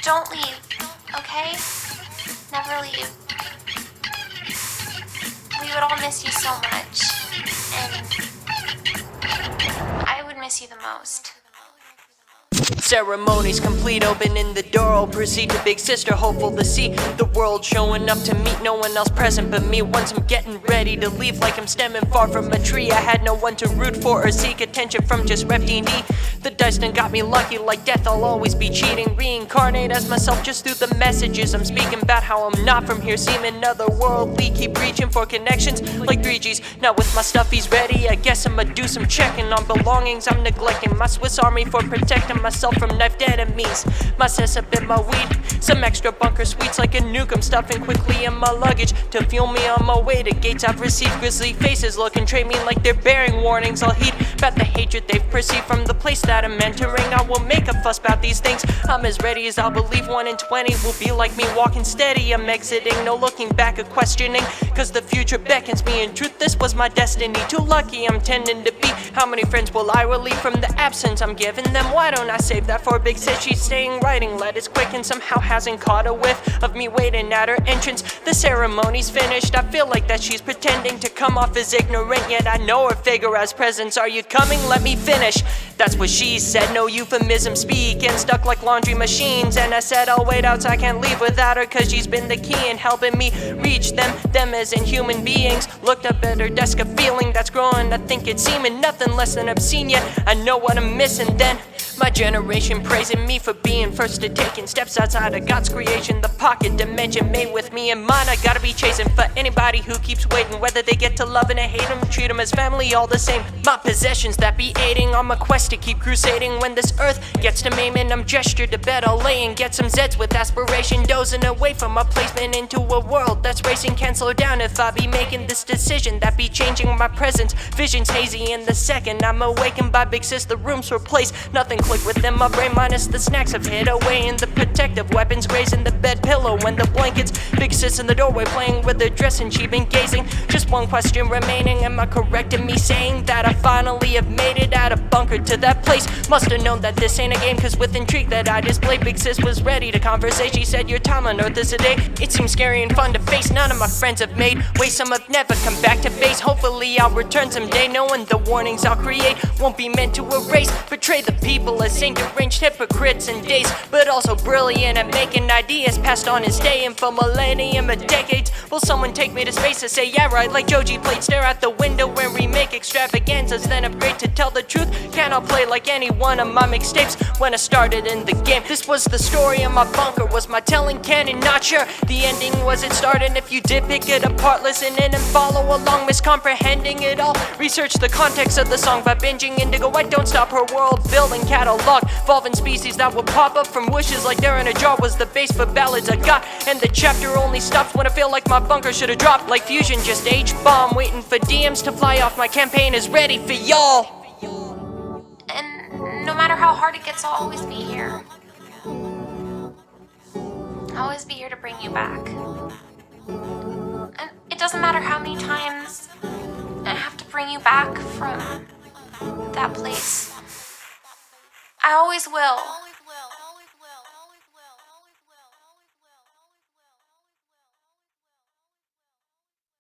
Don't leave, okay? Never leave. We would all miss you so much, and I would miss you the most. Ceremonies complete, opening the door, I'll proceed to big sister, hopeful to see the world showing up to meet no one else present but me. Once I'm getting ready to leave, like I'm stemming far from a tree, I had no one to root for or seek attention from, just rep D&D. The dice done got me lucky, like death I'll always be cheating. Reincarnate as myself just through the messages I'm speaking about how I'm not from here, seeming otherworldly. Keep reaching for connections like 3Gs. Now with my stuffies ready, I guess I'ma do some checking on belongings I'm neglecting. My Swiss Army for protecting myself from knifed enemies. My setup in my weed, some extra bunker sweets like a nuke I'm stuffing quickly in my luggage to fuel me on my way to gates I've received. Grisly faces look and trade me like they're bearing warnings. I'll heed about the hatred they've perceived from the place that I'm entering. I will make a fuss about these things. I'm as ready as I'll believe 1 in 20 will be like me walking steady. I'm exiting, no looking back or questioning, cause the future beckons me. In truth, this was my destiny. Too lucky I'm tending to be. How many friends will I relieve from the absence I'm giving them? Why don't I save that for Big Sis? She's staying writing letters quick and somehow hasn't caught a whiff of me waiting at her entrance. The ceremony's finished. I feel like that she's pretending to come off as ignorant, yet I know her figure has presence. Are you coming? Let me finish. That's what she said, no euphemism speaking, stuck like laundry machines. And I said I'll wait out, I can't leave without her, cause she's been the key in helping me reach them as in human beings. Looked up at her desk, a feeling that's growing, I think it's seeming nothing less than obscene, yet I know what I'm missing. Then my generation praising me for being first to taking steps outside of God's creation. The pocket dimension made with me in mind, I gotta be chasing for anybody who keeps waiting. Whether they get to love and I hate them, treat them as family, all the same. My possessions that be aiding on my quest to keep crusading. When this earth gets to maiming, I'm gestured to bed, I'll lay and get some Zeds with aspiration. Dozing away from my placement into a world that's racing. Can't slow down if I be making this decision that be changing my presence. Visions hazy in the second I'm awakened by Big Sis, the room's replaced. Nothing click within my brain minus the snacks I've hid away in the protective weapons grazing the bed pillow and the blankets. Big Sis in the doorway playing with her dress and she been gazing. Just one question remaining, am I correct in me saying that I finally have made it out of bunker to that place? Must have known that this ain't a game, cause with intrigue that I displayed, Big Sis was ready to conversate. She said your time on earth is a day. It seems scary and fun to face. None of my friends have made ways, some have never come back to base. Hopefully I'll return someday, knowing the warnings I'll create won't be meant to erase. Betray the people as deranged hypocrites and days, but also brilliant at making ideas passed on and staying for millennium or decades. Will someone take me to space to say yeah right, like Joji played? Stare out the window and remake extravaganzas, then upgrade to tell the truth. Can I play like any one of my mixtapes when I started in the game? This was the story of my bunker, was my telling canon? Not sure the ending was it started. If you did pick it apart, listen in and follow along, miscomprehending it all. Research the context of the song by binging Indigo. I don't stop her world building catalog, evolving species that would pop up from wishes like they're in a jar was the base for ballads I got. And the chapter only stops when I feel like my bunker should have dropped. Like fusion, just H-bomb, waiting for DMs to fly off. My campaign is ready for y'all. And no matter how hard it gets, I'll always be here. I'll always be here to bring you back. And it doesn't matter how many times I have to bring you back from that place. I always will.